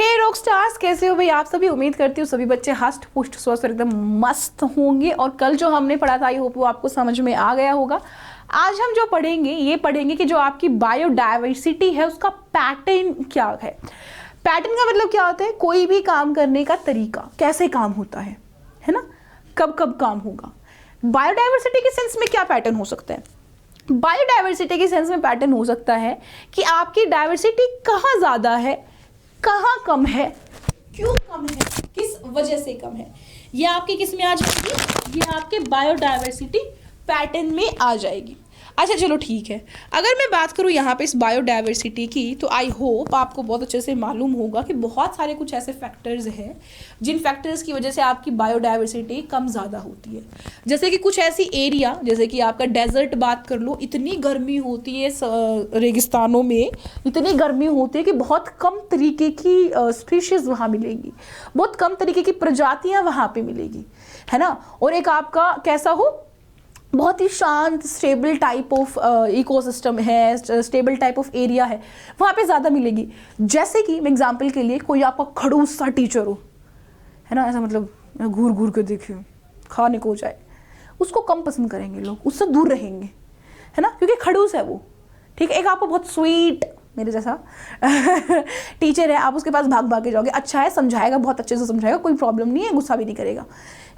हे rock stars, कैसे हो भाई आप सभी। उम्मीद करती हूँ सभी बच्चे हष्ट पुष्ट स्वस्थ और एकदम मस्त होंगे। और कल जो हमने पढ़ा था आई होप वो आपको समझ में आ गया होगा। आज हम जो पढ़ेंगे ये पढ़ेंगे कि जो आपकी बायोडाइवर्सिटी है उसका पैटर्न क्या है। पैटर्न का मतलब क्या होता है, कोई भी काम करने का तरीका, कैसे काम होता है ना, कब कब काम होगा। बायोडाइवर्सिटी के सेंस में क्या पैटर्न हो सकता है। बायोडाइवर्सिटी के सेंस में पैटर्न हो सकता है कि आपकी डाइवर्सिटी कहाँ ज्यादा है, कहाँ कम है, क्यों कम है, किस वजह से कम है। ये आपकी किस में आ जाएगी, ये आपके बायोडाइवर्सिटी पैटर्न में आ जाएगी। अच्छा चलो ठीक है, अगर मैं बात करूँ यहाँ पे इस बायोडाइवर्सिटी की तो आई होप आपको बहुत अच्छे से मालूम होगा कि बहुत सारे कुछ ऐसे फैक्टर्स हैं जिन फैक्टर्स की वजह से आपकी बायोडाइवर्सिटी कम ज़्यादा होती है। जैसे कि कुछ ऐसी एरिया, जैसे कि आपका डेजर्ट बात कर लो, इतनी गर्मी होती है रेगिस्तानों में, इतनी गर्मी होती है कि बहुत कम तरीके की स्पीशीज़ वहाँ मिलेंगी, बहुत कम तरीके की प्रजातियाँ वहाँ पर मिलेगी, है ना। और एक आपका कैसा हो, बहुत ही शांत स्टेबल टाइप ऑफ इकोसिस्टम है, स्टेबल टाइप ऑफ एरिया है, वहाँ पे ज़्यादा मिलेगी। जैसे कि मैं एग्जांपल के लिए कोई आपका खड़ूस सा टीचर हो, है ना, ऐसा मतलब घूर घूर के देखे खाने को जाए, उसको कम पसंद करेंगे लोग, उससे दूर रहेंगे, है ना, क्योंकि खड़ूस है वो। ठीक है, एक आपको बहुत स्वीट मेरे जैसा टीचर है, आप उसके पास भाग भाग के जाओगे, अच्छा है, समझाएगा, बहुत अच्छे से समझाएगा, कोई प्रॉब्लम नहीं है, गुस्सा भी नहीं करेगा,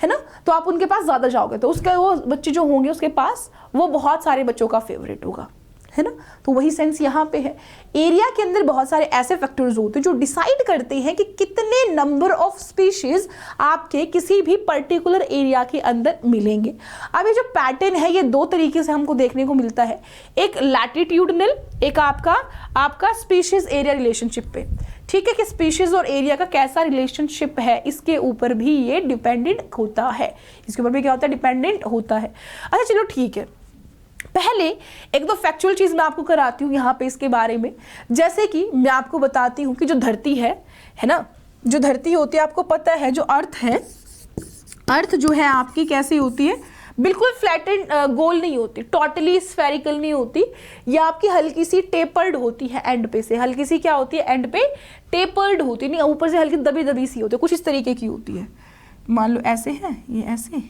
है ना, तो आप उनके पास ज़्यादा जाओगे तो उसके वो बच्चे जो होंगे उसके पास वो बहुत सारे बच्चों का फेवरेट होगा, है ना। तो वही सेंस यहाँ पे है। एरिया के अंदर बहुत सारे ऐसे फैक्टर्स होते हैं जो डिसाइड करते हैं कि कितने नंबर ऑफ स्पीशीज आपके किसी भी पर्टिकुलर एरिया के अंदर मिलेंगे। अब ये जो पैटर्न है ये दो तरीके से हमको देखने को मिलता है, एक लैटिट्यूडनल, एक आपका स्पीशीज एरिया रिलेशनशिप पे। ठीक है, कि स्पीशीज और एरिया का कैसा रिलेशनशिप है इसके ऊपर भी ये डिपेंडेंट होता है, इसके ऊपर भी क्या होता है, डिपेंडेंट होता है। अच्छा चलो ठीक है, पहले एक दो फैक्चुअल चीज मैं आपको कराती हूँ यहाँ पे इसके बारे में। जैसे कि मैं आपको बताती हूँ कि जो धरती है ना, जो धरती होती है, आपको पता है जो अर्थ है, अर्थ जो है आपकी कैसी होती है, बिल्कुल फ्लैट एंड गोल नहीं होती, टोटली स्फेरिकल नहीं होती, या आपकी हल्की सी टेपर्ड होती है एंड पे से, हल्की सी क्या होती है, एंड पे टेपर्ड होती नहीं, ऊपर से हल्की दबी दबी सी होती है, कुछ इस तरीके की होती है। मान लो ऐसे है, ये ऐसे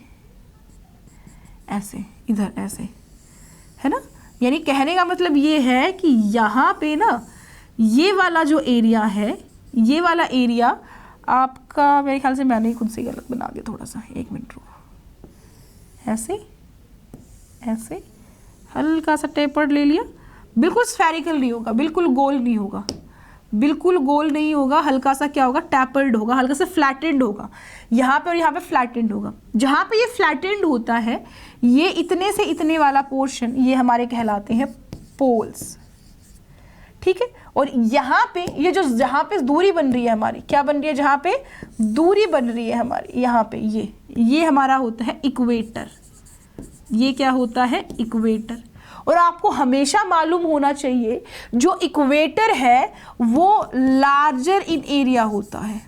ऐसे, इधर ऐसे, है ना। यानी कहने का मतलब ये है कि यहाँ पे ना ये वाला जो एरिया है, ये वाला एरिया आपका, मेरे ख्याल से मैंने खुद से गलत बना दिया थोड़ा सा, एक मिनट रुको, ऐसे ऐसे हल्का सा टेपर्ड ले लिया, बिल्कुल स्फेरिकल नहीं होगा, बिल्कुल गोल नहीं होगा, बिल्कुल गोल नहीं होगा, हल्का सा क्या होगा, टैपर्ड होगा, हल्का सा फ्लैटेंड होगा यहाँ पे, और यहाँ पे फ्लैटेंड होगा। जहाँ पे ये फ्लैटेंड होता है, ये इतने से इतने वाला पोर्शन ये हमारे कहलाते हैं पोल्स। ठीक है, और यहाँ पे ये जो जहाँ पे दूरी बन रही है हमारी, क्या बन रही है, जहाँ पे दूरी बन रही है हमारी, यहाँ पे ये हमारा होता है इक्वेटर। ये क्या होता है, इक्वेटर। और आपको हमेशा मालूम होना चाहिए जो इक्वेटर है वो लार्जर इन एरिया होता है।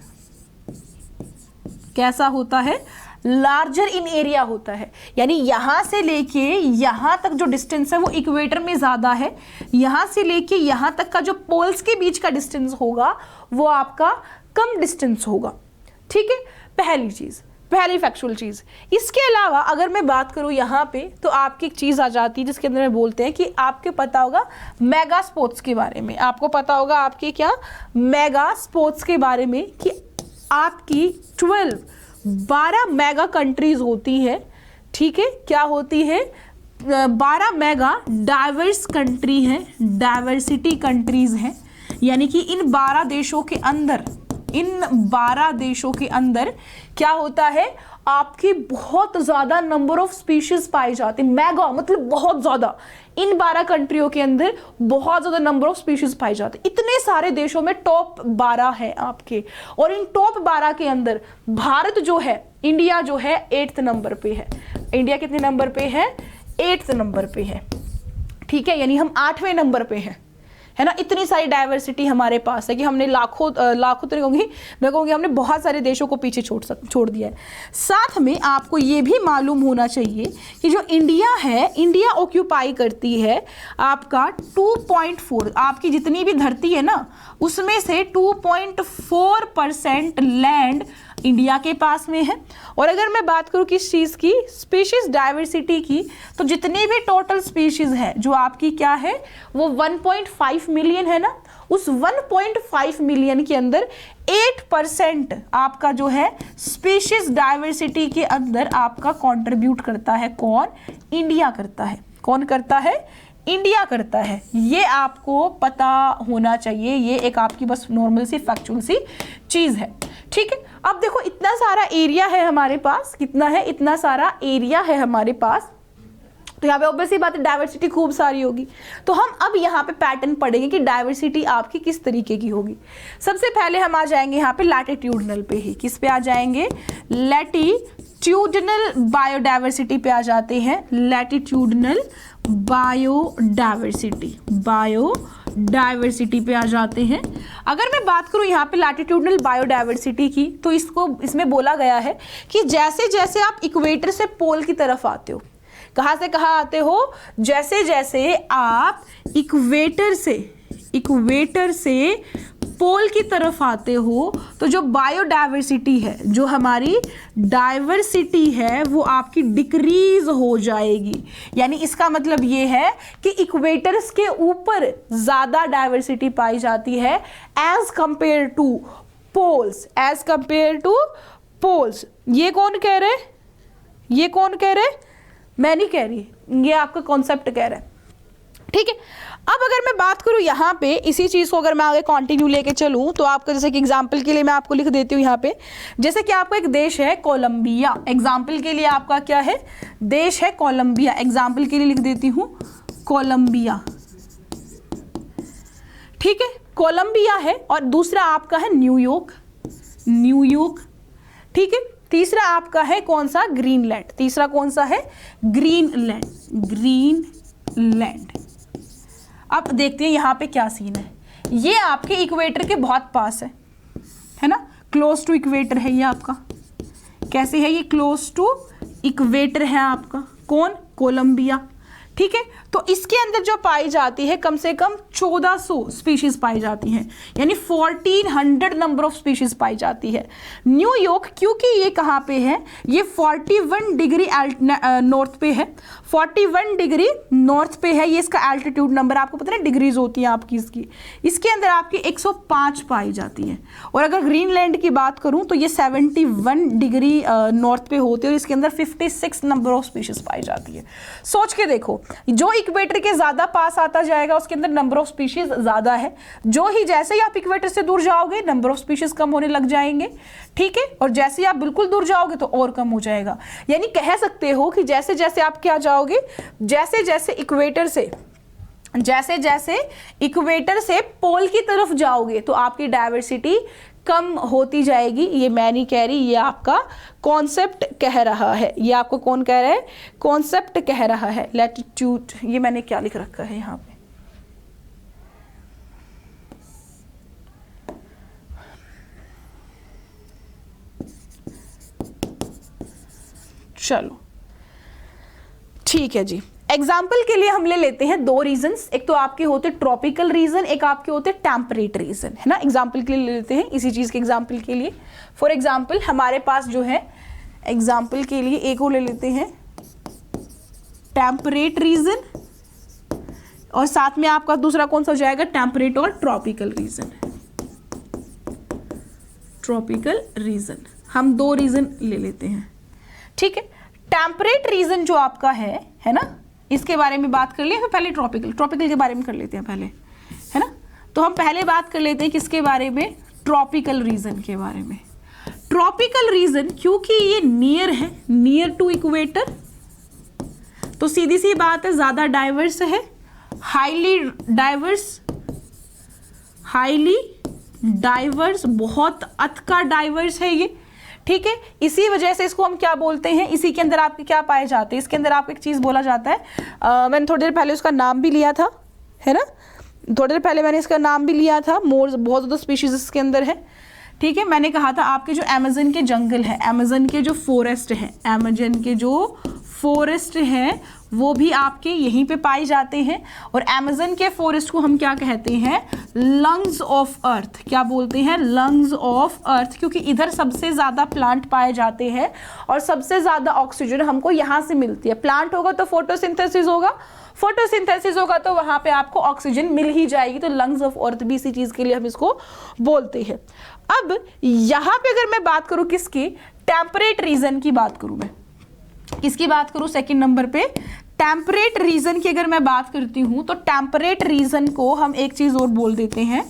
कैसा होता है, लार्जर इन एरिया होता है। यानी यहां से लेके यहां तक जो डिस्टेंस है वो इक्वेटर में ज्यादा है, यहां से लेके यहां तक का जो पोल्स के बीच का डिस्टेंस होगा वो आपका कम डिस्टेंस होगा। ठीक है, पहली चीज, पहली फैक्चुअल चीज। इसके अलावा अगर मैं बात करूं यहाँ पे तो आपकी एक चीज आ जाती है जिसके अंदर में बोलते हैं कि आपके पता होगा मेगा स्पोर्ट्स के बारे में, आपको पता होगा आपके क्या, मेगा स्पोर्ट्स के बारे में, कि आपकी 12 मेगा कंट्रीज होती है। ठीक है, क्या होती है, 12 मेगा डाइवर्स कंट्री है, डाइवर्सिटी कंट्रीज हैं। यानी कि इन 12 देशों के अंदर, इन 12 देशों के अंदर क्या होता है, आपकी बहुत ज्यादा नंबर ऑफ स्पीशीज पाई जाती है। मेगा मतलब बहुत ज्यादा, इन 12 कंट्रियों के अंदर बहुत ज्यादा नंबर ऑफ स्पीशीज पाई जाती है। इतने सारे देशों में टॉप 12 है आपके, और इन टॉप 12 के अंदर भारत जो है, इंडिया जो है 8th नंबर पे है। इंडिया कितने नंबर पे है, 8th नंबर पे है। ठीक है, यानी हम 8वें नंबर पे हैं, है ना। इतनी सारी डाइवर्सिटी हमारे पास है कि हमने लाखों तो नहीं कहूँगी, मैं कहूँगी हमने बहुत सारे देशों को पीछे छोड़ दिया है। साथ में आपको ये भी मालूम होना चाहिए कि जो इंडिया है, इंडिया ऑक्यूपाई करती है आपका 2.4, आपकी जितनी भी धरती है ना उसमें से 2.4% लैंड इंडिया के पास में है। और अगर मैं बात करूं किस चीज़ की, स्पीशीज डाइवर्सिटी की, तो जितनी भी टोटल स्पीशीज है जो आपकी क्या है वो 1.5 मिलियन है ना, उस 1.5 मिलियन के अंदर 8% आपका जो है स्पीशीज डाइवर्सिटी के अंदर आपका कंट्रीब्यूट करता है। कौन? इंडिया करता है। कौन करता है? इंडिया करता है। ये आपको पता होना चाहिए, ये एक आपकी बस नॉर्मल सी फैक्चुअल सी चीज़ है, ठीक है। अब देखो इतना सारा एरिया है हमारे पास, कितना है? इतना सारा एरिया है हमारे पास, तो यहाँ पे ऑब्वियसली बात है डाइवर्सिटी खूब सारी होगी। तो हम अब यहाँ पे पैटर्न पढ़ेंगे कि डाइवर्सिटी आपकी किस तरीके की होगी। सबसे पहले हम आ जाएंगे यहाँ पे लैटिट्यूडनल पे ही, किस पे आ जाएंगे? लैटिट्यूडनल बायोडाइवर्सिटी पे आ जाते हैं। लैटिट्यूडनल बायोडाइवर्सिटी पे आ जाते हैं। अगर मैं बात करूं यहाँ पे लैटिट्यूडनल बायोडाइवर्सिटी की, तो इसमें बोला गया है कि जैसे जैसे आप इक्वेटर से पोल की तरफ आते हो, कहाँ से कहाँ आते हो? जैसे जैसे आप इक्वेटर से पोल की तरफ आते हो तो जो बायोडाइवर्सिटी है, जो हमारी डाइवर्सिटी है वो आपकी डिक्रीज हो जाएगी। यानी इसका मतलब ये है कि इक्वेटर्स के ऊपर ज़्यादा डाइवर्सिटी पाई जाती है एज कंपेयर टू पोल्स, ये कौन कह रहे? ये कौन कह रहे? मैं नहीं कह रही, ये आपका कॉन्सेप्ट कह रहा है, ठीक है। अब अगर मैं बात करूं यहाँ पे इसी चीज़ को अगर मैं आगे कंटिन्यू लेके चलूं तो आपका जैसे कि एग्जांपल के लिए मैं आपको लिख देती हूँ यहाँ पे, जैसे कि आपका एक देश है कोलंबिया, एग्जांपल के लिए आपका क्या है? देश है कोलंबिया, एग्जांपल के लिए लिख देती हूँ कोलंबिया, ठीक है। कोलंबिया है और दूसरा आपका है न्यूयॉर्क, ठीक है। तीसरा आपका है कौन सा? ग्रीनलैंड। तीसरा कौन सा है? ग्रीनलैंड। अब देखते हैं यहाँ पे क्या सीन है। ये आपके इक्वेटर के बहुत पास है ना, क्लोज टू इक्वेटर है ये आपका। कैसे है ये? क्लोज टू इक्वेटर है आपका। कौन? कोलंबिया, ठीक है। तो इसके अंदर जो पाई जाती है कम से कम 1400 स्पीशीज पाई जाती हैं, यानी 1400 नंबर ऑफ स्पीशीज पाई जाती है। न्यूयॉर्क क्योंकि ये कहाँ पे है? ये 41 डिग्री नॉर्थ पे है, 41 डिग्री नॉर्थ पे है। ये इसका एल्टीट्यूड नंबर आपको पता है डिग्रीज होती है आपकी इसकी, इसके अंदर आपकी 105 पाई जाती है। और अगर ग्रीनलैंड की बात करूँ तो ये 71 डिग्री नॉर्थ पे होती है और इसके अंदर 56 नंबर ऑफ स्पीशीज पाई जाती है। सोच के देखो, जो इक्वेटर के ज्यादा पास आता जाएगा उसके अंदर नंबर ऑफ स्पीशीज ज्यादा है, जो ही जैसे ही आप इक्वेटर से दूर जाओगे नंबर ऑफ स्पीशीज कम होने लग जाएंगे, ठीक है। और जैसे ही आप बिल्कुल दूर जाओगे तो और कम हो जाएगा। यानी कह सकते हो कि जैसे जैसे आप क्या जाओगे, जैसे जैसे इक्वेटर से पोल की तरफ जाओगे तो आपकी डाइवर्सिटी कम होती जाएगी। ये मैं नहीं कह रही, ये आपका कॉन्सेप्ट कह रहा है। ये आपको कौन कह रहा है? कॉन्सेप्ट कह रहा है। लैटिट्यूड, ये मैंने क्या लिख रखा है यहाँ पे? चलो ठीक है जी। एग्जाम्पल के लिए हम ले लेते हैं दो रीजन्स, एक तो आपके होते ट्रॉपिकल रीजन, एक आपके होते टेम्परेट रीजन, है ना। एग्जाम्पल के लिए ले लेते हैं इसी चीज के एग्जाम्पल के लिए। फॉर एग्जाम्पल हमारे पास जो है, एग्जाम्पल के लिए एक और ले लेते हैं टेम्परेट रीजन, और साथ में आपका दूसरा कौन सा हो जाएगा? टेम्परेट और ट्रॉपिकल रीजन। ट्रॉपिकल रीजन हम दो रीजन ले लेते हैं, ठीक है। टेम्परेट रीजन जो आपका है ना, इसके बारे में बात कर लिए, फिर पहले ट्रॉपिकल के बारे में कर लेते हैं पहले, है ना। तो हम पहले बात कर लेते हैं किसके बारे में? ट्रॉपिकल रीजन के बारे में। ट्रॉपिकल रीजन क्योंकि ये नियर है, नियर टू इक्वेटर, तो सीधी सी बात है ज्यादा डाइवर्स है, हाईली डाइवर्स, बहुत अतका डाइवर्स है ये, ठीक है। इसी वजह से इसको हम क्या बोलते हैं? इसी के अंदर आपके क्या पाए जाते हैं? इसके अंदर आपको एक चीज बोला जाता है, मैंने थोड़ी देर पहले उसका नाम भी लिया था, है ना। थोड़ी देर पहले मैंने इसका नाम भी लिया था, मोर बहुत ज़्यादा स्पीशीज इसके अंदर है, ठीक है। मैंने कहा था आपके जो अमेज़न के जंगल है, अमेज़न के जो फॉरेस्ट है, अमेज़न के जो फॉरेस्ट हैं वो भी आपके यहीं पे पाए जाते हैं। और अमेज़न के फॉरेस्ट को हम क्या कहते हैं, लंग्स ऑफ अर्थ। क्या बोलते हैं, लंग्स ऑफ अर्थ, क्योंकि इधर सबसे ज़्यादा प्लांट पाए जाते हैं और सबसे ज़्यादा ऑक्सीजन हमको यहाँ से मिलती है। प्लांट होगा तो फोटोसिंथेसिस होगा, फोटोसिंथेसिस होगा तो वहाँ पे आपको ऑक्सीजन मिल ही जाएगी। तो लंग्स ऑफ अर्थ भी इसी चीज़ के लिए हम इसको बोलते हैं। अब यहाँ पे अगर मैं बात करूँ किसकी, टेम्परेट रीजन की बात करूँ, मैं किसकी बात करूँ सेकंड नंबर पे, टेम्परेट रीजन की अगर मैं बात करती हूँ तो टेम्परेट रीजन को हम एक चीज़ और बोल देते हैं,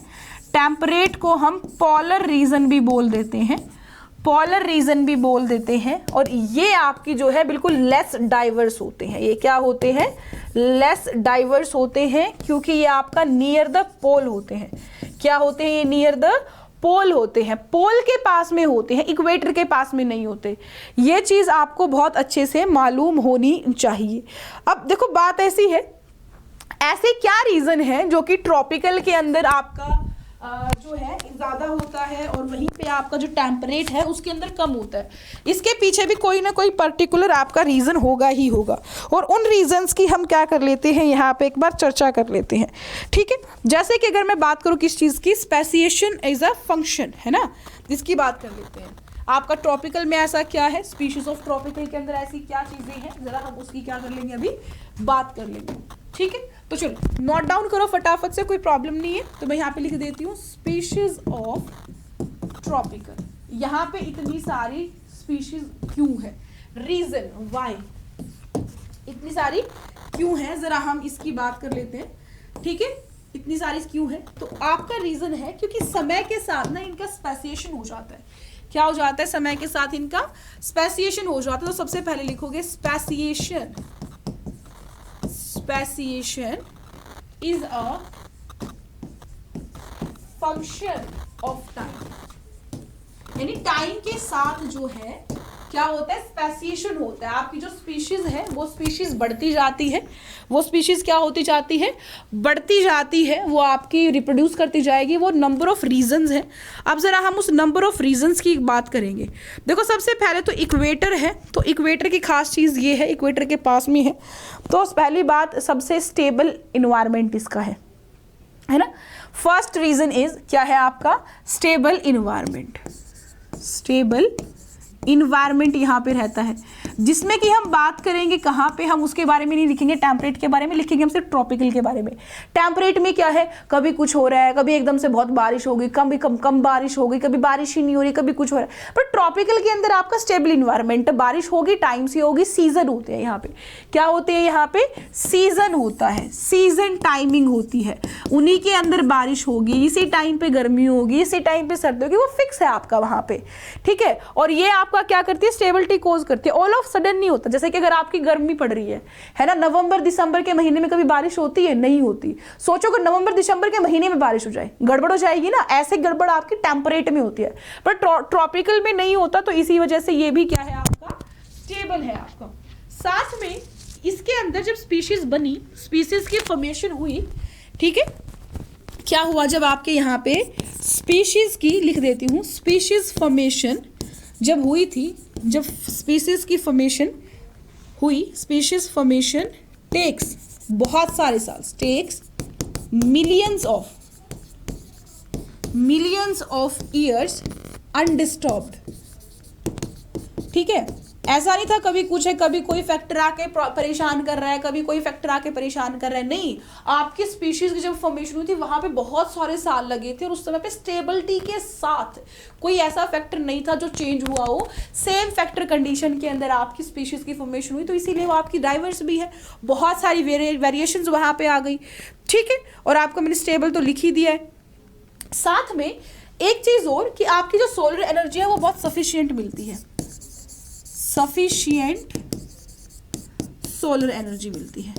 टेम्परेट को हम पोलर रीजन भी बोल देते हैं, पोलर रीजन भी बोल देते हैं। और ये आपकी जो है बिल्कुल लेस डाइवर्स होते हैं। ये क्या होते हैं, लेस डाइवर्स होते हैं, क्योंकि ये आपका नियर द पोल होते हैं। क्या होते हैं, ये नियर द पोल होते हैं, पोल के पास में होते हैं, इक्वेटर के पास में नहीं होते। ये चीज़ आपको बहुत अच्छे से मालूम होनी चाहिए। अब देखो बात ऐसी है, ऐसे क्या रीज़न है जो कि ट्रॉपिकल के अंदर आपका जो है ज़्यादा होता है और वहीं पे आपका जो टेम्परेट है उसके अंदर कम होता है। इसके पीछे भी कोई ना कोई पर्टिकुलर आपका रीज़न होगा ही होगा। और उन रीजंस की हम क्या कर लेते हैं, यहाँ पे एक बार चर्चा कर लेते हैं, ठीक है। जैसे कि अगर मैं बात करूँ किस चीज़ की, स्पेसिएशन इज अ फंक्शन, है ना, इसकी बात कर लेते हैं। आपका ट्रॉपिकल में ऐसा क्या है, स्पीशीज ऑफ ट्रॉपिकल के अंदर ऐसी क्या चीज़ें हैं, ज़रा हम उसकी क्या कर लेंगे, अभी बात कर लेंगे, ठीक है। तो चलो नोट डाउन करो फटाफट से, कोई प्रॉब्लम नहीं है। तो मैं यहाँ पे लिख देती हूँ स्पीशीज ऑफ ट्रॉपिकल। यहाँ पे इतनी सारी स्पीशीज क्यों है, रीजन वाई इतनी सारी क्यों है, जरा हम इसकी बात कर लेते हैं, ठीक है। इतनी सारी क्यों है, तो आपका रीजन है क्योंकि समय के साथ ना इनका स्पेसिएशन हो जाता है। क्या हो जाता है, समय के साथ इनका स्पेसिएशन हो जाता है। तो सबसे पहले लिखोगे speciation, speciation is a function of time, यानी टाइम के साथ जो है क्या होता है, स्पेसिएशन होता है। आपकी जो स्पीशीज है वो स्पीशीज बढ़ती जाती है, वो स्पीशीज क्या होती जाती है, बढ़ती जाती है, वो आपकी रिप्रोड्यूस करती जाएगी। वो नंबर ऑफ रीजंस है। अब जरा हम उस नंबर ऑफ रीजंस की बात करेंगे। देखो सबसे पहले तो इक्वेटर है, तो इक्वेटर की खास चीज़ ये है, इक्वेटर के पास में है, तो पहली बात सबसे स्टेबल इन्वायरमेंट इसका है ना। फर्स्ट रीजन इज क्या है आपका, स्टेबल इन्वायरमेंट, स्टेबल इन्वायरमेंट यहाँ पे रहता है, जिसमें कि हम बात करेंगे कहाँ पे, हम उसके बारे में नहीं लिखेंगे टेम्परेट के बारे में, लिखेंगे हम सिर्फ ट्रॉपिकल के बारे में। टेम्परेट में क्या है, कभी कुछ हो रहा है, कभी एकदम से बहुत बारिश हो गई, कम बारिश हो गई, कभी बारिश ही नहीं हो रही, कभी कुछ हो रहा है। पर ट्रॉपिकल के अंदर आपका स्टेबल इन्वायरमेंट, बारिश होगी टाइम से होगी, सीजन होते हैं यहाँ पे, क्या होते हैं यहाँ पे, सीजन होता है, सीजन टाइमिंग होती है, उन्हीं के अंदर बारिश होगी, इसी टाइम पे गर्मी होगी, इसी टाइम पे सर्दी होगी, वो फिक्स है आपका वहाँ पे, ठीक है। और ये आपका क्या करती है, स्टेबिलिटी कोज करती है, ऑल ऑफ सडन नहीं होता। जैसे कि अगर आपकी गर्मी पड़ रही है ना, नवंबर दिसंबर के महीने में कभी बारिश होती है, नहीं होती। सोचो कि नवंबर दिसंबर के महीने में बारिश हो जाए, गड़बड़ हो जाएगी ना। ऐसे गड़बड़ आपकी टेम्परेट में होती है, पर ट्रॉपिकल में नहीं होता। तो इसी वजह से ये भी क्या है आपका, स्टेबल है आपका। साथ में इसके अंदर जब स्पीशीज बनी, स्पीशीज की फॉर्मेशन हुई, ठीक है, क्या हुआ जब आपके यहाँ पे स्पीशीज की, लिख देती हूँ, स्पीशीज फॉर्मेशन जब हुई थी, जब स्पीशीज की फॉर्मेशन हुई, स्पीशीज फॉर्मेशन टेक्स बहुत सारे साल, takes millions of years undisturbed, ठीक है। ऐसा नहीं था कभी कुछ है, कभी कोई फैक्टर आके परेशान कर रहा है, कभी कोई फैक्टर आके परेशान कर रहा है, नहीं। आपकी स्पीशीज की जब फॉर्मेशन हुई थी वहां पे बहुत सारे साल लगे थे और उस समय पे स्टेबिलिटी के साथ कोई ऐसा फैक्टर नहीं था जो चेंज हुआ हो। सेम फैक्टर कंडीशन के अंदर आपकी स्पीशीज की फॉर्मेशन हुई, तो इसीलिए वो आपकी डाइवर्स भी है, बहुत सारी वेरिएशंस वहां पे आ गई, ठीक है। और आपको मैंने स्टेबल तो लिख ही दिया है। साथ में एक चीज और कि आपकी जो सोलर एनर्जी है वो बहुत सफिशियंट मिलती है, सफिशिएंट सोलर एनर्जी मिलती है,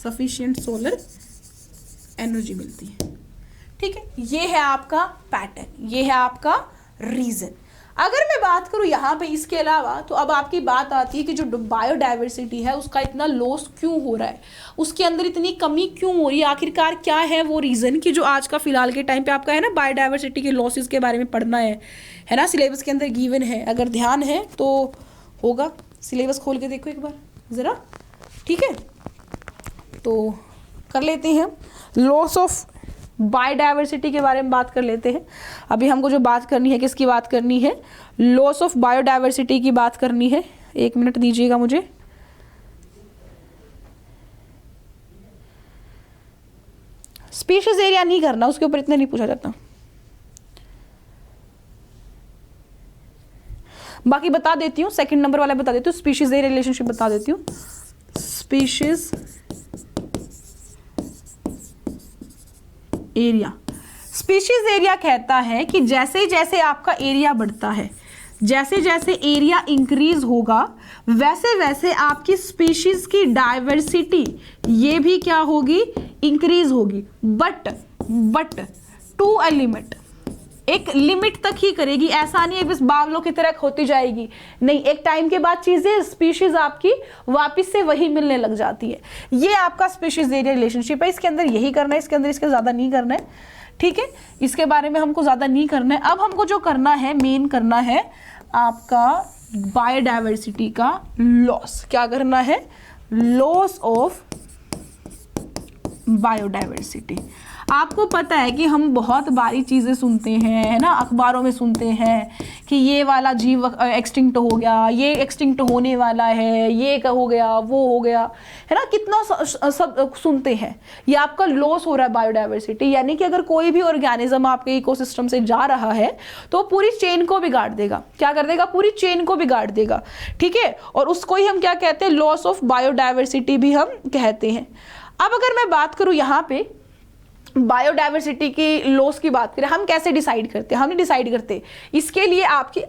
सफिशिएंट सोलर एनर्जी मिलती है, ठीक है। ये है आपका पैटर्न, ये है आपका रीजन। अगर मैं बात करूं यहाँ पे इसके अलावा, तो अब आपकी बात आती है कि जो बायोडाइवर्सिटी है उसका इतना लॉस क्यों हो रहा है, उसके अंदर इतनी कमी क्यों हो रही है, आखिरकार क्या है वो रीज़न कि जो आज का फिलहाल के टाइम पे आपका है ना बायोडाइवर्सिटी के लॉसेस के बारे में पढ़ना है ना, सिलेबस के अंदर गिवन है, अगर ध्यान है तो होगा, सिलेबस खोल के देखो एक बार ज़रा, ठीक है। तो कर लेते हैं लॉस ऑफ बायोडाइवर्सिटी के बारे में बात कर लेते हैं। अभी हमको जो बात करनी है किसकी बात करनी है, लॉस ऑफ बायोडाइवर्सिटी की बात करनी है। 1 मिनट दीजिएगा मुझे। स्पीशीज एरिया नहीं करना, उसके ऊपर इतना नहीं पूछा जाता, बाकी बता देती हूँ, सेकंड नंबर वाला बता देती हूँ, स्पीशीज एरिया रिलेशनशिप बता देती हूँ। स्पीशीज एरिया, स्पीशीज एरिया कहता है कि जैसे जैसे आपका एरिया बढ़ता है, जैसे जैसे एरिया इंक्रीज होगा, वैसे वैसे आपकी स्पीशीज की डाइवर्सिटी ये भी क्या होगी, इंक्रीज होगी, बट टू अ लिमिट, एक लिमिट तक ही करेगी। ऐसा नहीं है बस बावलों की तरह होती जाएगी, नहीं, एक टाइम के बाद चीजें स्पीशीज आपकी वापस से वही मिलने लग जाती है। ये आपका स्पीशीज एरिया रिलेशनशिप है, इसके अंदर यही करना है, इसके अंदर इसके ज्यादा नहीं करना है, ठीक है, इसके बारे में हमको ज्यादा नहीं करना है। अब हमको जो करना है, मेन करना है आपका बायोडाइवर्सिटी का लॉस। क्या करना है, लॉस ऑफ बायोडाइवर्सिटी। आपको पता है कि हम बहुत बारी चीज़ें सुनते हैं, है ना, अखबारों में सुनते हैं कि ये वाला जीव एक्सटिंक्ट हो गया, ये एक्सटिंक्ट होने वाला है, ये हो गया, वो हो गया, है ना, कितना सब सुनते हैं। ये आपका लॉस हो रहा है बायोडाइवर्सिटी, यानी कि अगर कोई भी ऑर्गेनिज्म आपके इकोसिस्टम से जा रहा है तो पूरी चेन को बिगाड़ देगा। क्या कर देगा, पूरी चेन को बिगाड़ देगा, ठीक है, और उसको ही हम क्या कहते हैं, लॉस ऑफ बायोडाइवर्सिटी भी हम कहते हैं। अब अगर मैं बात करूं यहाँ पे बायोडाइवर्सिटी की लॉस की बात करें, हम कैसे डिसाइड करते हैं, हम नहीं डिसाइड करते, इसके लिए आपकी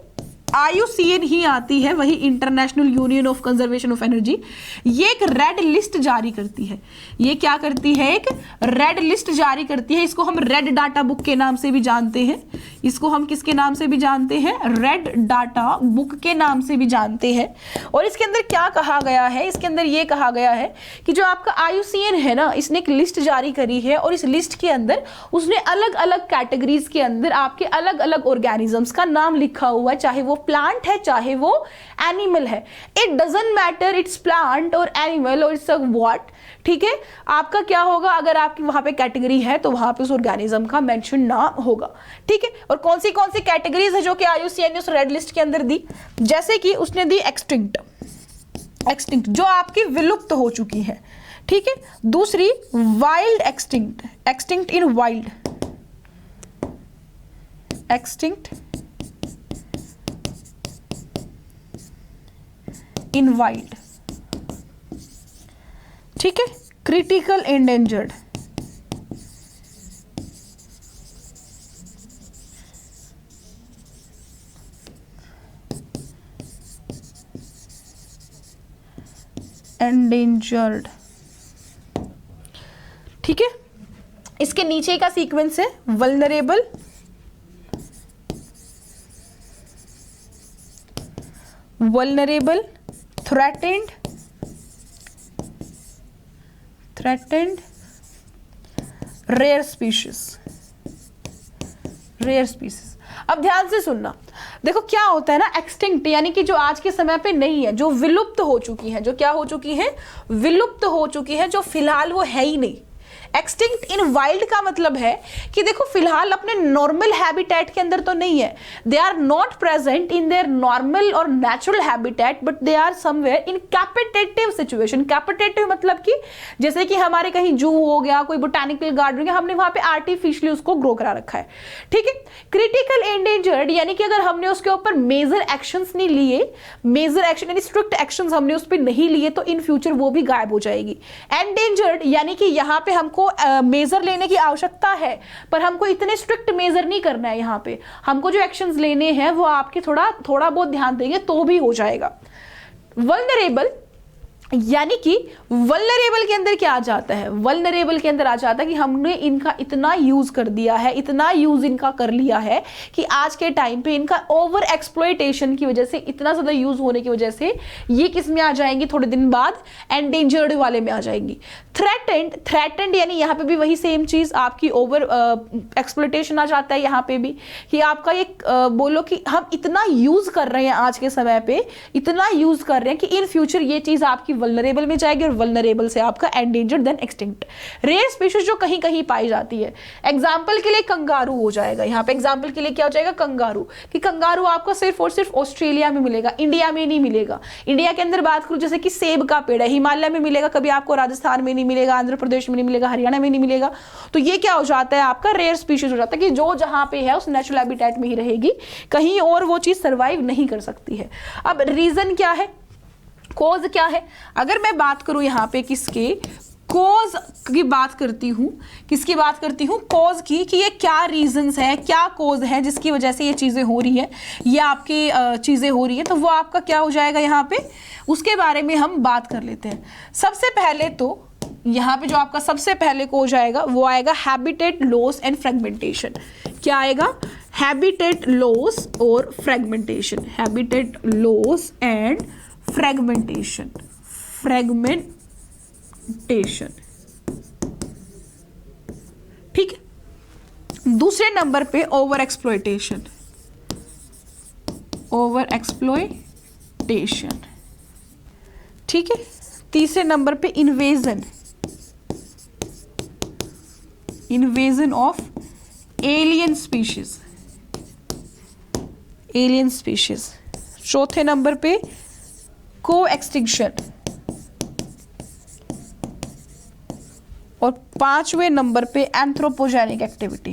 IUCN ही आती है, वही international union of conservation of energy. ये एक रेड लिस्ट जारी करती है, ये क्या करती है, एक रेड लिस्ट जारी करती है। इसको हम रेड डाटा बुक के नाम से भी जानते हैं, इसको हम किसके नाम से भी जानते हैं, रेड डाटा बुक के नाम से भी जानते हैं। और इसके अंदर क्या कहा गया है, इसके अंदर ये कहा गया है कि जो आपका IUCN है ना, इसने एक लिस्ट जारी करी है, और इस लिस्ट के अंदर उसने अलग अलग कैटेगरीज के अंदर आपके अलग अलग ऑर्गेनिजम्स का नाम लिखा हुआ है, चाहे वो प्लांट है चाहे वो एनिमल है, it doesn't matter it's plant और एनिमल और इट्स व्हाट, ठीक है। आपका क्या होगा, अगर आपकी वहां पे कैटेगरी है तो वहां पे उस ऑर्गेनिज्म का मेंशन ना होगा, ठीक है। और कौन सी कैटेगरीज है जो कि IUCN ने उस रेड लिस्ट के अंदर दी, जैसे कि उसने दी एक्सटिंक्ट जो आपकी विलुप्त हो चुकी है, ठीक है। दूसरी वाइल्ड एक्सटिंक्ट इन वाइल्ड, एक्सटिंक्ट इन वाइल्ड, ठीक है। क्रिटिकल एंडेंजर्ड, ठीक है। इसके नीचे का सीक्वेंस है वल्नरेबल, थ्रेटेंड, रेयर स्पीशीज। अब ध्यान से सुनना, देखो क्या होता है ना, एक्सटिंक्ट यानी कि जो आज के समय पे नहीं है, जो विलुप्त हो चुकी है, जो क्या हो चुकी है, विलुप्त हो चुकी है, जो फिलहाल वो है ही नहीं। एक्सटिंक्ट इन वाइल्ड का मतलब है कि देखो फिलहाल अपने नॉर्मल हैबिटेट के अंदर तो नहीं है, they are not present in their normal और natural habitat, but they are somewhere in captive situation. Captive मतलब कि जैसे कि हमारे कहीं जू हो गया, कोई बोटानिकल गार्डन हो गया, हमने वहां पे आर्टिफिशियली उसको ग्रो करा रखा है, ठीक है। क्रिटिकल एंडेंजर्ड यानी कि अगर हमने उसके ऊपर मेजर एक्शंस नहीं लिए, मेजर एक्शन यानी स्ट्रिक्ट एक्शंस हमने उस पर नहीं लिए, तो इन फ्यूचर वो भी गायब हो जाएगी। एंडेंजर्ड यानी कि यहाँ पे हमको मेजर लेने की आवश्यकता है, पर हमको इतने स्ट्रिक्ट मेजर नहीं करना है। यहाँ पे हमको जो एक्शंस लेने हैं वो आपके थोड़ा बहुत ध्यान देंगे तो भी हो जाएगा। वल्नरेबल यानी कि वल्नरेबल के अंदर क्या आ जाता है, वल्नरेबल के अंदर आ जाता है कि हमने इनका इतना यूज कर दिया है, इतना यूज इनका कर लिया है कि आज के टाइम पे इनका ओवर एक्सप्लॉयटेशन की वजह से, इतना ज्यादा यूज होने की वजह से ये किस में आ जाएंगी, थोड़े दिन बाद एंडेंजर्ड वाले में आ जाएंगी। थ्रेटेंड यानी यहाँ पे भी वही सेम चीज, आपकी ओवर एक्सप्लॉयटेशन आ जाता है यहाँ पे भी, कि आपका ये बोलो कि हम इतना यूज कर रहे हैं आज के समय पे, इतना यूज कर रहे हैं कि इन फ्यूचर ये चीज आपकी वल्नरेबल में जाएगी और वल्नरेबल से आपका endangered then extinct. Rare species जो कहीं कहीं पाई जाती है, एग्जांपल के लिए कंगारू हो जाएगा यहाँ पे, एग्जांपल के लिए क्या हो जाएगा, कंगारू, कि कंगारू आपको सिर्फ और सिर्फ ऑस्ट्रेलिया में मिलेगा, इंडिया में नहीं मिलेगा। इंडिया के अंदर बात करूं जैसे कि सेब का पेड़ है, हिमालय में मिलेगा, कभी आपको राजस्थान में नहीं मिलेगा, आंध्र प्रदेश में नहीं मिलेगा, हरियाणा में नहीं मिलेगा। तो ये क्या हो जाता है, आपका रेयर स्पीशीज हो जाता है, कि जो जहां पे है उस नेचुरल हैबिटेट में ही रहेगी, कहीं और वो चीज सर्वाइव नहीं कर सकती है। अब रीजन क्या है, कॉज क्या है, अगर मैं बात करूं यहाँ पे किसके, कॉज की बात करती हूँ, किसकी बात करती हूँ, कॉज की, कि ये क्या रीजंस है, क्या कॉज है जिसकी वजह से ये चीज़ें हो रही है, ये आपकी चीज़ें हो रही है, तो वो आपका क्या हो जाएगा यहाँ पे, उसके बारे में हम बात कर लेते हैं। सबसे पहले तो यहाँ पे जो आपका सबसे पहले को हो जाएगा वो आएगा हैबिटेट लॉस एंड फ्रेगमेंटेशन। क्या आएगा, हैबिटेट लॉस और fragmentation, habitat loss and fragmentation, fragmentation, ठीक है। दूसरे नंबर पे ओवर एक्सप्लॉयटेशन, ओवर एक्सप्लॉयटेशन, ठीक है। तीसरे नंबर पे invasion, invasion of alien species, alien species. चौथे नंबर पे को एक्सटिंक्शन, और पांचवें नंबर पे एंथ्रोपोजेनिक एक्टिविटी।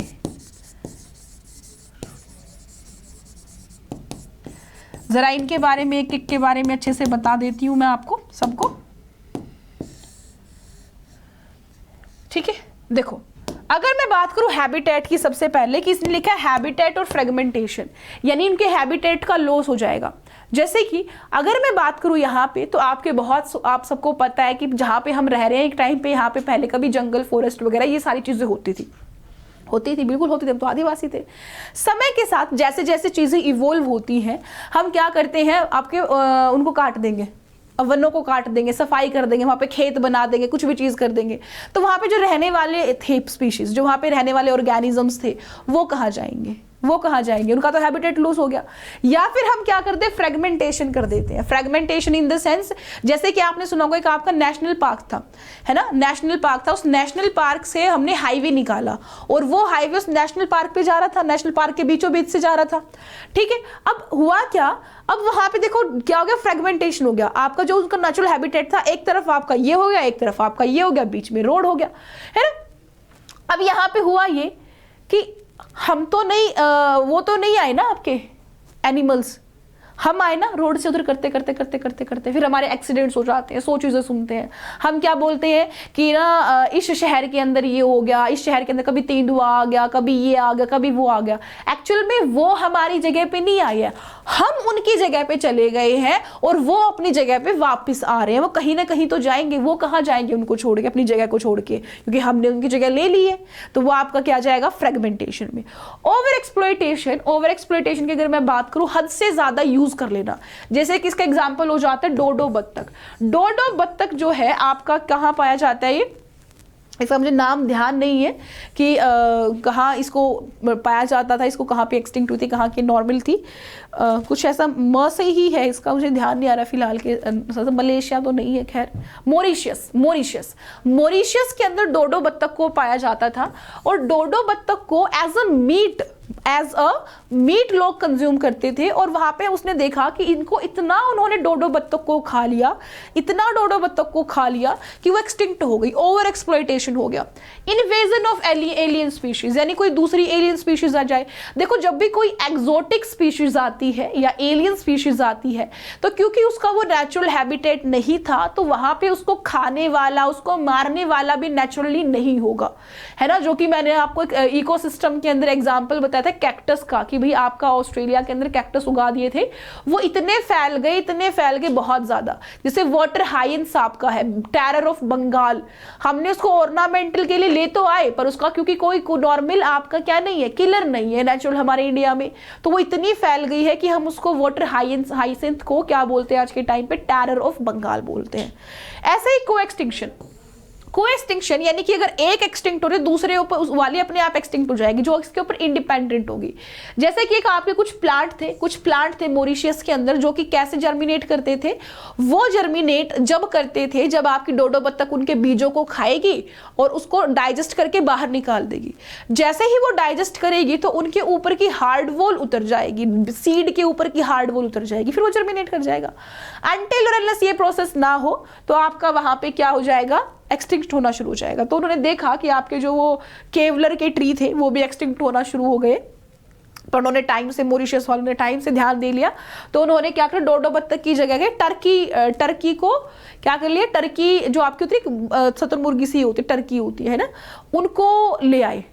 जरा इनके बारे में, एक एक के बारे में अच्छे से बता देती हूं मैं आपको सबको, ठीक है। देखो, अगर मैं बात करूं हैबिटेट की, सबसे पहले कि इसने लिखा है हैबिटेट और फ्रेगमेंटेशन, यानी इनके हैबिटेट का लॉस हो जाएगा। जैसे कि अगर मैं बात करूं यहाँ पे, तो आप सबको पता है कि जहाँ पे हम रह रहे हैं एक टाइम पे, यहाँ पे पहले कभी जंगल, फॉरेस्ट वगैरह ये सारी चीजें होती थी, बिल्कुल होती थी, हम तो आदिवासी थे। समय के साथ जैसे जैसे चीजें इवोल्व होती हैं, हम क्या करते हैं, आपके उनको काट देंगे, वनों को काट देंगे, सफाई कर देंगे, वहाँ पे खेत बना देंगे, कुछ भी चीज़ कर देंगे, तो वहाँ पे जो रहने वाले थे स्पीशीज, जो वहाँ पे रहने वाले ऑर्गेनिजम्स थे, वो कहाँ जाएंगे, वो कहाँ जाएंगे, उनका तो हैबिटेट लूज हो गया। या फिर हम क्या करते हैं, फ्रेगमेंटेशन कर देते हैं। फ्रेगमेंटेशन इन द सेंस, जैसे कि आपने सुना होगा एक आपका नेशनल पार्क था, है ना, नेशनल पार्क था, उस नेशनल पार्क से हमने हाईवे निकाला और वो हाईवे उस नेशनल पार्क पे जा रहा था, नेशनल पार्क के बीचों बीच से जा रहा था, ठीक है। अब हुआ क्या, अब वहां पे देखो क्या हो गया, फ्रेगमेंटेशन हो गया, आपका जो उनका नेचुरल हैबिटेट था, एक तरफ आपका ये हो गया, एक तरफ आपका ये हो गया, बीच में रोड हो गया, है ना। अब यहाँ पे हुआ ये कि हम तो नहीं वो तो नहीं आए ना आपके एनिमल्स, हम आए ना रोड से उधर करते करते करते करते करते, फिर हमारे एक्सीडेंट्स हो जाते हैं, सो चीज़ें सुनते हैं। हम क्या बोलते हैं कि ना इस शहर के अंदर ये हो गया, इस शहर के अंदर कभी तेंदुआ आ गया, कभी ये आ गया, कभी वो आ गया। एक्चुअल में वो हमारी जगह पे नहीं आए हैं, हम उनकी जगह पे चले गए हैं और वो अपनी जगह पे वापस आ रहे हैं। वो कहीं ना कहीं तो जाएंगे, वो कहाँ जाएंगे उनको छोड़ के, अपनी जगह को छोड़ के, क्योंकि हमने उनकी जगह ले ली है। तो वो आपका क्या जाएगा, फ्रेगमेंटेशन में। ओवर एक्सप्लॉयटेशन की अगर मैं बात करूं, हद से ज्यादा यूज कर लेना। जैसे कि इसका एग्जांपल हो जाता है डोडो बत्तख। डोडो बत्तख जो है आपका कहाँ पाया जाता है, ये इसका मुझे नाम ध्यान नहीं है कि कहाँ इसको पाया जाता था, इसको कहाँ पे एक्सटिंक्ट हुई थी, कहाँ की नॉर्मल थी, कुछ ऐसा म से ही है, इसका मुझे ध्यान नहीं आ रहा फिलहाल के। मलेशिया तो नहीं है, खैर मॉरिशस के अंदर डोडो बत्तख को पाया जाता था और डोडो बत्तख को एज अ मीट लोग कंज्यूम करते थे। और वहां पे उसने देखा कि इनको इतना उन्होंने डोडो बत्तख को खा लिया, इतना डोडो बत्तख को खा लिया कि वो एक्सटिंक्ट हो गई, ओवर एक्सप्लॉयटेशन हो गया। इन्वेजन ऑफ एलियन स्पीशीज, यानी कोई दूसरी एलियन स्पीशीज आ जाए। देखो जब भी कोई एक्सोटिक स्पीशीज आती है या एलियन स्पीशीज आती है, तो क्योंकि उसका वो नेचुरल हैबिटेट नहीं था, तो वहां पे उसको खाने वाला, उसको मारने वाला भी नेचुरली नहीं होगा, है ना। जो कि मैंने आपको एक इकोसिस्टम के अंदर एग्जांपल बताया बताया था कैक्टस का कि भाई आपका ऑस्ट्रेलिया के अंदर कैक्टस उगा दिए थे, वो इतने फैल गए बहुत ज्यादा। जैसे वाटर हाइएंस आपका है, टेरर ऑफ बंगाल, हमने उसको ऑर्नामेंटल के लिए ले तो आए, पर उसका क्योंकि कोई नॉर्मल आपका क्या नहीं है, किलर नहीं है नेचुरल हमारे इंडिया में, तो वो इतनी फैल गई है कि हम उसको वाटर हाइएंस को क्या बोलते हैं आज के टाइम पे, टेरर ऑफ बंगाल बोलते हैं। ऐसे ही कोएक्सटिंक्शन यानी कि अगर एक एक्सटिंक्ट हो रही है दूसरे ऊपर वाली अपने आप एक्सटिंक्ट हो जाएगी, जो इसके ऊपर इंडिपेंडेंट होगी। जैसे कि एक आपके कुछ प्लांट थे मॉरिशस के अंदर जो कि कैसे जर्मिनेट करते थे, वो जर्मिनेट जब करते थे जब आपकी डोडो बत्तख उनके बीजों को खाएगी और उसको डाइजेस्ट करके बाहर निकाल देगी। जैसे ही वो डाइजेस्ट करेगी तो उनके ऊपर की हार्ड वॉल उतर जाएगी, सीड के ऊपर की हार्ड वॉल उतर जाएगी, फिर वो जर्मिनेट कर जाएगा। अनटिल और अनलेस ये प्रोसेस ना हो तो आपका वहां पे क्या हो जाएगा, एक्सटिंक्ट होना शुरू हो जाएगा। तो उन्होंने देखा कि आपके जो वो केवलर के ट्री थे वो भी एक्सटिंक्ट होना शुरू हो गए, पर उन्होंने टाइम से मॉरिशस वालों ने टाइम से ध्यान दे लिया, तो उन्होंने क्या किया, डोडो बत्तख की जगह टर्की को क्या कर लिया, टर्की जो आपकी होती है शतुरमुर्गी सी होती है, टर्की होती है ना, उनको ले आए।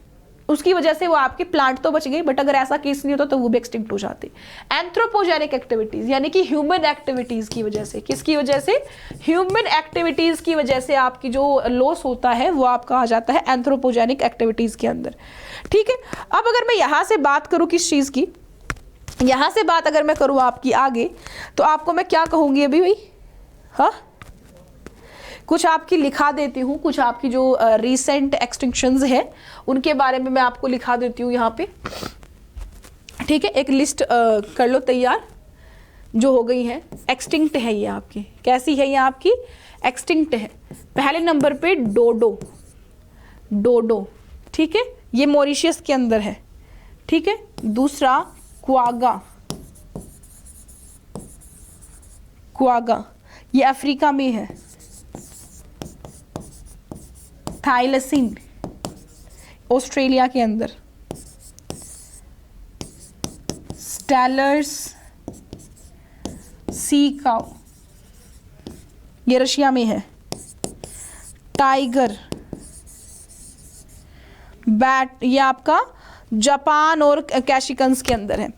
उसकी वजह से वो आपके प्लांट तो बच गए, बट अगर ऐसा केस नहीं होता तो वो भी एक्सटिंक्ट हो जाते। एंथ्रोपोजेनिक एक्टिविटीज यानी कि ह्यूमन एक्टिविटीज की वजह से, किसकी वजह से, ह्यूमन एक्टिविटीज की वजह से आपकी जो लॉस होता है वो आपका आ जाता है एंथ्रोपोजेनिक एक्टिविटीज के अंदर। ठीक है, अब अगर मैं यहां से बात करूं किस चीज की, यहां से बात अगर मैं करूं आपकी आगे, तो आपको मैं क्या कहूंगी अभी भाई, हाँ कुछ आपकी लिखा देती हूँ, कुछ आपकी जो रिसेंट एक्सटिंक्शंस है उनके बारे में मैं आपको लिखा देती हूँ यहाँ पे। ठीक है, एक लिस्ट कर लो तैयार जो हो गई है, एक्सटिंक्ट है ये आपकी, कैसी है ये आपकी, एक्सटिंक्ट है। पहले नंबर पे डोडो, ठीक है, ये मॉरिशस के अंदर है। ठीक है, दूसरा क्वागा, ये अफ्रीका में है। थाइलसिन ऑस्ट्रेलिया के अंदर। स्टेलर्स सी काउ ये रशिया में है। टाइगर बैट ये आपका जापान और कैशिकंस के अंदर है।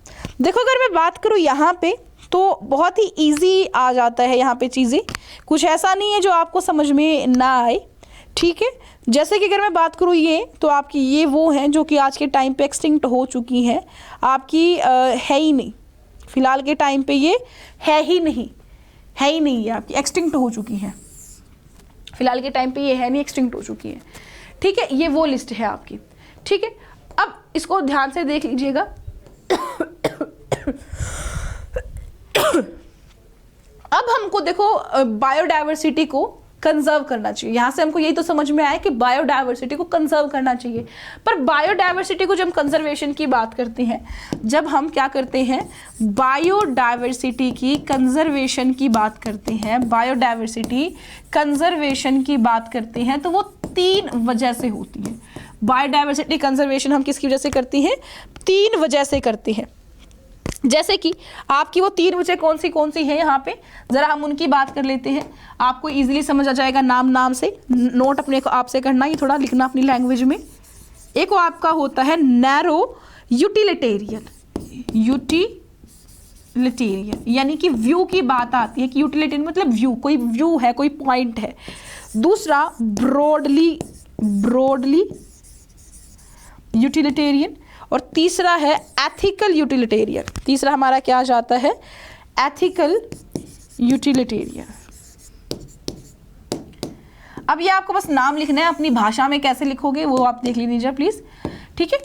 देखो अगर मैं बात करूं यहाँ पे तो बहुत ही इजी आ जाता है यहाँ पे चीज़ें, कुछ ऐसा नहीं है जो आपको समझ में ना आए। ठीक है, जैसे कि अगर मैं बात करूँ ये, तो आपकी ये वो हैं जो कि आज के टाइम पे एक्सटिंक्ट हो चुकी हैं, आपकी है ही नहीं फिलहाल के टाइम पे, ये है ही नहीं ये आपकी एक्सटिंक्ट हो चुकी हैं फिलहाल के टाइम पे, ये है नहीं, एक्सटिंक्ट हो चुकी है। ठीक है, ये वो लिस्ट है आपकी। ठीक है, अब इसको ध्यान से देख लीजिएगा। अब हमको देखो बायोडाइवर्सिटी को कंजर्व करना चाहिए। यहाँ से हमको यही तो समझ में आया कि बायोडाइवर्सिटी को कंजर्व करना चाहिए, पर बायोडाइवर्सिटी को जब हम कंजर्वेशन की बात करते हैं, जब हम क्या करते हैं बायोडाइवर्सिटी की कंजर्वेशन की बात करते हैं, बायोडाइवर्सिटी कंजर्वेशन की बात करते हैं, तो वो 3 वजह से होती है। बायोडाइवर्सिटी कंजर्वेशन हम किसकी वजह से करते हैं, 3 वजह से करते हैं। जैसे कि आपकी वो 3 वजह कौन सी है यहाँ पे, जरा हम उनकी बात कर लेते हैं, आपको इजीली समझ आ जाएगा नाम से। नोट अपने को आपसे करना, ये थोड़ा लिखना अपनी लैंग्वेज में। एक वो आपका होता है नैरो यूटिलिटेरियन यानी कि व्यू की बात आती है कि यूटिलिटेरियन मतलब व्यू, कोई व्यू है, कोई पॉइंट है। दूसरा ब्रॉडली यूटिलिटेरियन, और तीसरा है एथिकल यूटिलिटेरियन। तीसरा हमारा क्या आ जाता है, एथिकल यूटिलिटेरियन। अब ये आपको बस नाम लिखना है, अपनी भाषा में कैसे लिखोगे वो आप देख लीजिए प्लीज। ठीक है,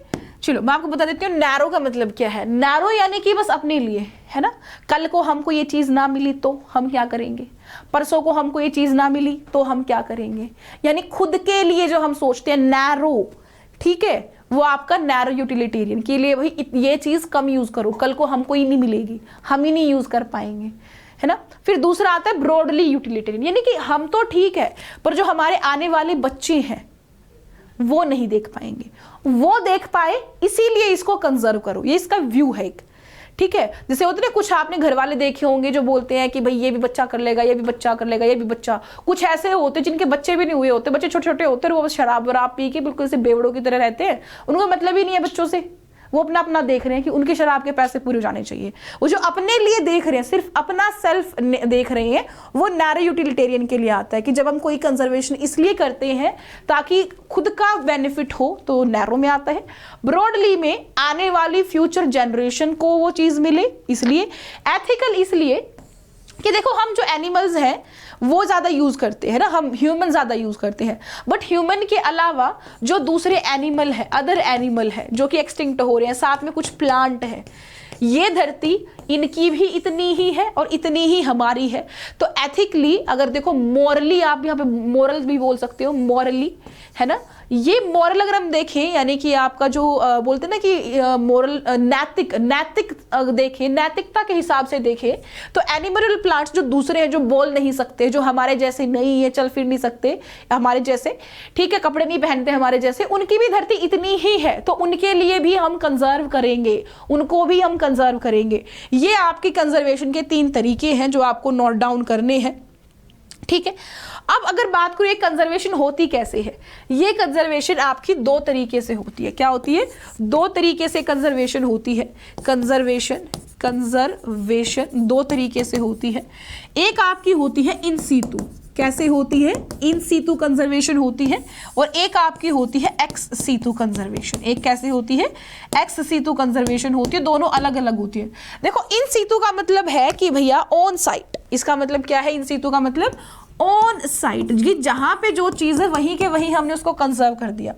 चलो मैं आपको बता देती हूँ नैरो का मतलब क्या है। नैरो यानी कि बस अपने लिए, है ना, कल को हमको ये चीज ना मिली तो हम क्या करेंगे, परसों को हमको ये चीज ना मिली तो हम क्या करेंगे, यानी खुद के लिए जो हम सोचते हैं नैरो। ठीक है, वो आपका नैरो यूटिलिटेरियन के लिए, भाई ये चीज कम यूज करो, कल को हमको ही नहीं मिलेगी, हम ही नहीं यूज कर पाएंगे, है ना। फिर दूसरा आता है ब्रॉडली यूटिलिटेरियन, यानी कि हम तो ठीक है पर जो हमारे आने वाले बच्चे हैं वो नहीं देख पाएंगे, वो देख पाए इसीलिए इसको कंजर्व करो, ये इसका व्यू है एक। ठीक है, जैसे होते ना कुछ आपने घर वाले देखे होंगे जो बोलते हैं कि भाई ये भी बच्चा कर लेगा, ये भी बच्चा कर लेगा, ये भी बच्चा। कुछ ऐसे होते जिनके बच्चे भी नहीं हुए होते, बच्चे छोटे छोटे होते हैं, वो शराब वराब पी के बिल्कुल से बेवड़ों की तरह रहते हैं, उनको मतलब ही नहीं है बच्चों से, वो अपना अपना देख रहे हैं कि उनके शराब के पैसे पूरे हो जाने चाहिए। वो जो अपने लिए देख रहे हैं, सिर्फ अपना सेल्फ देख रहे हैं, वो नैरो यूटिलिटेरियन के लिए आता है कि जब हम कोई कंजर्वेशन इसलिए करते हैं ताकि खुद का बेनिफिट हो, तो नैरो में आता है। ब्रॉडली में आने वाली फ्यूचर जनरेशन को वो चीज मिले, इसलिए। एथिकल इसलिए कि देखो हम जो एनिमल्स हैं वो ज़्यादा यूज़ करते हैं ना, हम ह्यूमन ज़्यादा यूज़ करते हैं, बट ह्यूमन के अलावा जो दूसरे एनिमल है, अदर एनिमल है जो कि एक्सटिंक्ट हो रहे हैं, साथ में कुछ प्लांट है, ये धरती इनकी भी इतनी ही है और इतनी ही हमारी है। तो एथिकली अगर देखो, मोरली, आप यहाँ पे मोरल भी बोल सकते हो, मोरली है ना, ये मोरल अगर हम देखें, यानी कि आपका जो बोलते हैं ना कि मोरल, नैतिक देखें, नैतिकता के हिसाब से देखें, तो एनिमल प्लांट्स जो दूसरे हैं, जो बोल नहीं सकते, जो हमारे जैसे नहीं है, चल फिर नहीं सकते हमारे जैसे, ठीक है, कपड़े नहीं पहनते हमारे जैसे, उनकी भी धरती इतनी ही है, तो उनके लिए भी हम कंजर्व करेंगे, उनको भी हम कंजर्व करेंगे। ये आपके कंजर्वेशन के 3 तरीके हैं जो आपको नोट डाउन करने हैं, ठीक है। अब अगर बात करूं ये कंजर्वेशन होती कैसे है, ये कंजर्वेशन आपकी 2 तरीके से होती है। क्या होती है? 2 तरीके से कंजर्वेशन होती है। कंजर्वेशन 2 तरीके से होती है। एक आपकी होती है इन सीतु, कैसे होती है? इन सीतु कंजर्वेशन होती है, और एक आपकी होती है एक्स सीतु कंजर्वेशन। एक कैसे होती है? एक्स सीतु कंजर्वेशन होती है, दोनों अलग अलग होती है। देखो, इन सीतु का मतलब है कि भैया ऑन साइट, इसका मतलब क्या है? इन सीतु का मतलब ऑन साइट, जहां पे जो चीज है वहीं के वहीं हमने उसको कंजर्व कर दिया।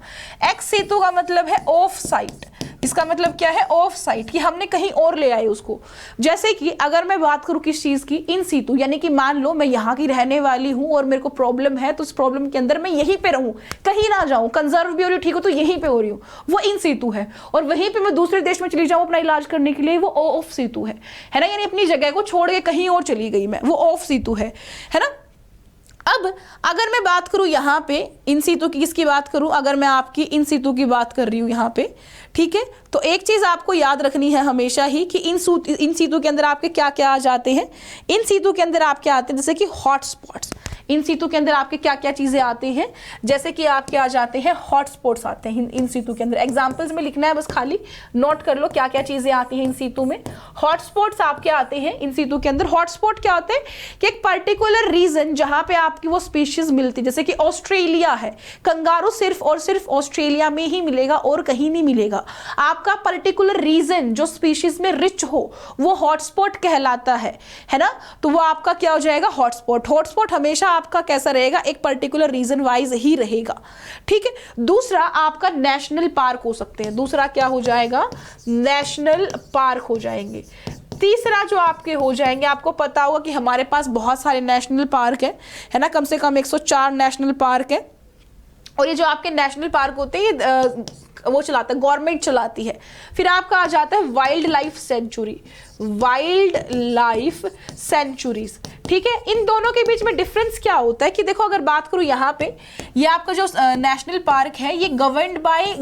एक्स सीतु का मतलब है ऑफ साइट, इसका मतलब क्या है? ऑफ साइट, कि हमने कहीं और ले आए उसको। जैसे कि अगर मैं बात करूं किस चीज की, इन सीतु, यानी कि मान लो मैं यहाँ की रहने वाली हूं और मेरे को प्रॉब्लम है, तो उस प्रॉब्लम के अंदर मैं यहीं पे रहूं, कहीं ना जाऊं, कंजर्व भी हो रही हूं, ठीक हो, तो यहीं पे हो रही हूं, वो इन सीतु है। और वहीं पे मैं दूसरे देश में चली जाऊं अपना इलाज करने के लिए, वो ऑफ सीतु है ना, यानी अपनी जगह को छोड़ के कहीं और चली गई मैं, वो ऑफ सीतु है ना। अब अगर मैं बात करूं यहाँ पे इन सीतु की, किसकी बात करूं? अगर मैं आपकी इन सीतु की बात कर रही हूं यहाँ पे, ठीक है, तो एक चीज आपको याद रखनी है हमेशा ही कि इन सीतु के अंदर आपके क्या क्या आ जाते हैं। इन सीतु के अंदर आपके आते हैं जैसे कि हॉटस्पॉट्स। इन सीतु के अंदर आपके क्या क्या चीजें आती हैं? जैसे कि आपके आ जाते हैं हॉटस्पॉट्स आते हैं इन सीतु के अंदर। एग्जांपल्स में लिखना है, बस खाली नोट कर लो क्या क्या चीजें आती हैं इन सीतु में। हॉटस्पॉट्स आपके आते हैं इन सीतु के अंदर। हॉटस्पॉट क्या होते हैं? कि एक पर्टिकुलर रीजन जहां पे आपकी वो स्पीशीज मिलती है, जैसे कि ऑस्ट्रेलिया है, कंगारू सिर्फ और सिर्फ ऑस्ट्रेलिया में ही मिलेगा और कहीं नहीं मिलेगा। आपका पर्टिकुलर रीजन जो स्पीशीज में रिच हो वो हॉटस्पॉट कहलाता है ना, तो वो आपका क्या हो जाएगा? हॉटस्पॉट। हॉटस्पॉट हमेशा आपका कैसा रहेगा? एक पर्टिकुलर रीजन वाइज ही रहेगा, ठीक है। दूसरा आपका नेशनल पार्क हो सकते हैं। दूसरा क्या हो जाएगा? नेशनल पार्क हो जाएंगे। तीसरा जो आपके हो जाएंगे, आपको पता होगा कि हमारे पास बहुत सारे नेशनल पार्क है ना, कम से कम 104 नेशनल पार्क है। और ये जो आपके नेशनल पार्क होते हैं वो चलाता है, गवर्नमेंट चलाती है। फिर आपका आ जाता है wild life sanctuary, wild life sanctuaries, ठीक है। इन दोनों के बीच में डिफरेंस क्या होता है कि देखो, अगर बात करूं यहाँ पे, ये आपका जो नेशनल पार्क है ये गवर्नड बाय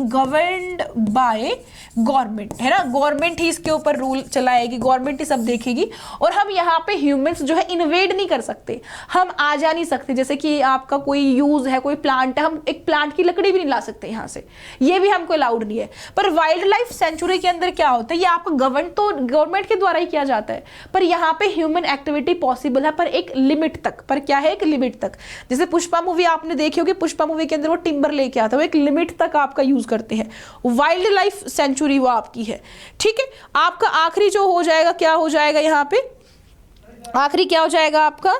गवर्नमेंट है ना, गवर्नमेंट ही इसके ऊपर रूल चलाएगी, गवर्नमेंट ही सब देखेगी। और हम यहाँ पे ह्यूमंस जो है इन्वेड नहीं कर सकते, हम आ जा नहीं सकते। जैसे कि आपका कोई यूज है, कोई प्लांट है, हम एक प्लांट की लकड़ी भी नहीं ला सकते यहाँ से, ये भी हमको अलाउड नहीं है। पर वाइल्ड लाइफ सेंचुरी के अंदर क्या होता है? ये आपका गवर्नमेंट के द्वारा ही किया जाता है, पर यहाँ पे ह्यूमन एक्टिविटी पॉसिबल है, पर एक लिमिट तक। पर क्या है? एक लिमिट तक। जैसे पुष्पा मूवी आपने देखी होगी, पुष्पा मूवी के अंदर वो टिम्बर लेके आता है, वो एक लिमिट तक आपका यूज करते हैं। वाइल्ड लाइफ सेंचुरी वो आपकी है, ठीक है। आपका आखिरी जो हो जाएगा, क्या हो जाएगा यहाँ पे? आखिरी क्या हो जाएगा आपका?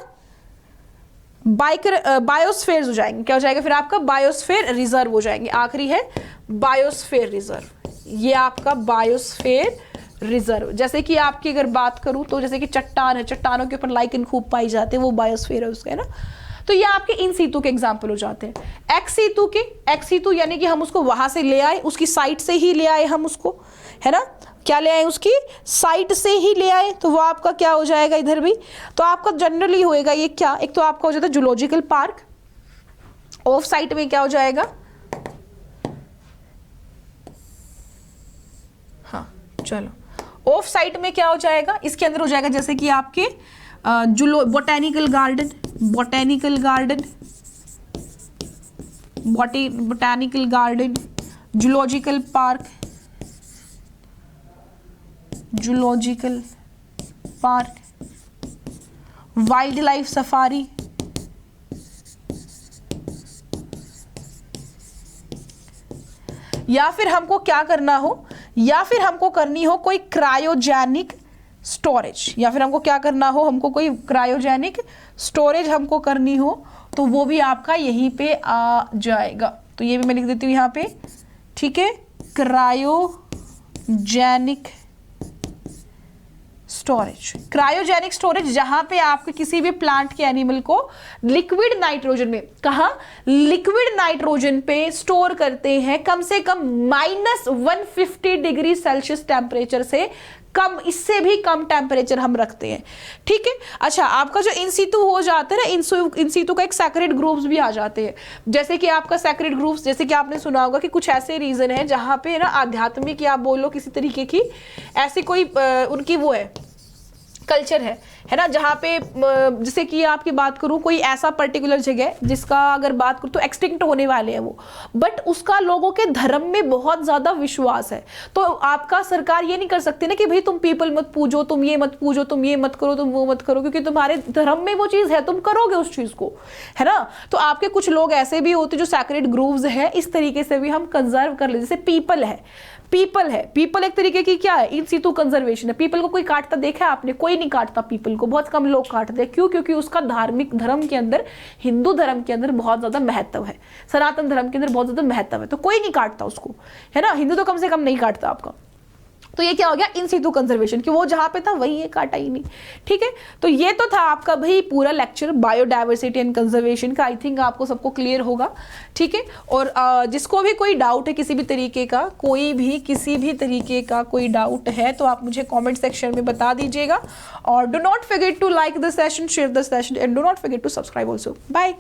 बायोस्फेयर हो जाएंगे। क्या हो जाएगा फिर आपका? बायोस्फेयर रिजर्व हो जाएंगे। आखिरी है बायोस्फेयर रिजर्व, ये आपका बायोस्फेयर रिजर्व। जैसे कि आपकी अगर बात करूं तो जैसे कि चट्टान है, चट्टानों के ऊपर लाइकन खूब पाई जाते हैं, वो बायोस्फीयर है उसका, है ना। तो ये आपके इन सीतु के एग्जाम्पल हो जाते हैं। एक्स सीतु यानी कि हम उसको वहां से ले आए, उसकी साइट से ही ले आए हम उसको, है ना। क्या ले आए? उसकी साइट से ही ले आए, तो वो आपका क्या हो जाएगा इधर भी? तो आपका जनरली होएगा ये क्या, एक तो आपका हो जाता है जूलॉजिकल पार्क। ऑफ साइट में क्या हो जाएगा? हाँ चलो, ऑफ साइट में क्या हो जाएगा? इसके अंदर हो जाएगा जैसे कि आपके botanical garden, botanical garden, zoological park, zoological park, wild life safari, या फिर हमको क्या करना हो, या फिर हमको करनी हो कोई क्रायोजेनिक स्टोरेज, या फिर हमको क्या करना हो, हमको कोई क्रायोजेनिक स्टोरेज हमको करनी हो, तो वो भी आपका यहीं पे आ जाएगा। तो ये भी मैं लिख देती हूँ यहाँ पे, ठीक है, क्रायोजेनिक स्टोरेज। क्रायोजेनिक स्टोरेज जहां पे आपके किसी भी प्लांट के एनिमल को लिक्विड नाइट्रोजन में, कहा लिक्विड नाइट्रोजन पे स्टोर करते हैं, कम से कम -150 डिग्री सेल्सियस टेम्परेचर से कम, इससे भी कम टेम्परेचर हम रखते हैं, ठीक है। अच्छा, आपका जो इन सीतु हो जाता है ना, इन सीतु का एक सैक्रेड ग्रुप्स भी आ जाते हैं, जैसे कि आपका सैक्रेड ग्रुप्स, जैसे कि आपने सुना होगा कि कुछ ऐसे रीजन है जहां पे ना आध्यात्मिक या आप बोलो किसी तरीके की ऐसी कोई उनकी वो है, कल्चर है ना, जहाँ पे जैसे कि आपकी बात करूँ कोई ऐसा पर्टिकुलर जगह जिसका अगर बात करूँ तो एक्सटिंक्ट होने वाले हैं वो, बट उसका लोगों के धर्म में बहुत ज्यादा विश्वास है, तो आपका सरकार ये नहीं कर सकती ना कि भाई तुम पीपल मत पूजो, तुम ये मत पूजो, तुम ये मत करो, तुम वो मत करो, क्योंकि तुम्हारे धर्म में वो चीज है, तुम करोगे उस चीज को, है ना। तो आपके कुछ लोग ऐसे भी होते जो सैक्रेड ग्रूव्स है, इस तरीके से भी हम कंजर्व कर ले, जैसे पीपल है, पीपल एक तरीके की क्या है, इन सीतु कंजर्वेशन है। पीपल को कोई काटता देखा है आपने? कोई नहीं काटता पीपल को, बहुत कम लोग काटते हैं। क्यों? क्योंकि उसका धार्मिक धर्म के अंदर, हिंदू धर्म के अंदर बहुत ज्यादा महत्व है, सनातन धर्म के अंदर बहुत ज्यादा महत्व है, तो कोई नहीं काटता उसको, है ना। हिंदू तो कम से कम नहीं काटता आपका। तो ये क्या हो गया, इन सीतु कंजर्वेशन, कि वो जहां पे था वही है, काटा ही नहीं, ठीक है। तो ये तो था आपका भाई पूरा लेक्चर बायोडाइवर्सिटी एंड कंजर्वेशन का। आई थिंक आपको सबको क्लियर होगा, ठीक है। और जिसको भी कोई डाउट है किसी भी तरीके का, कोई भी किसी भी तरीके का कोई डाउट है, तो आप मुझे कॉमेंट सेक्शन में बता दीजिएगा। और do not forget to like the session, share the session, and do not forget to subscribe also. Bye.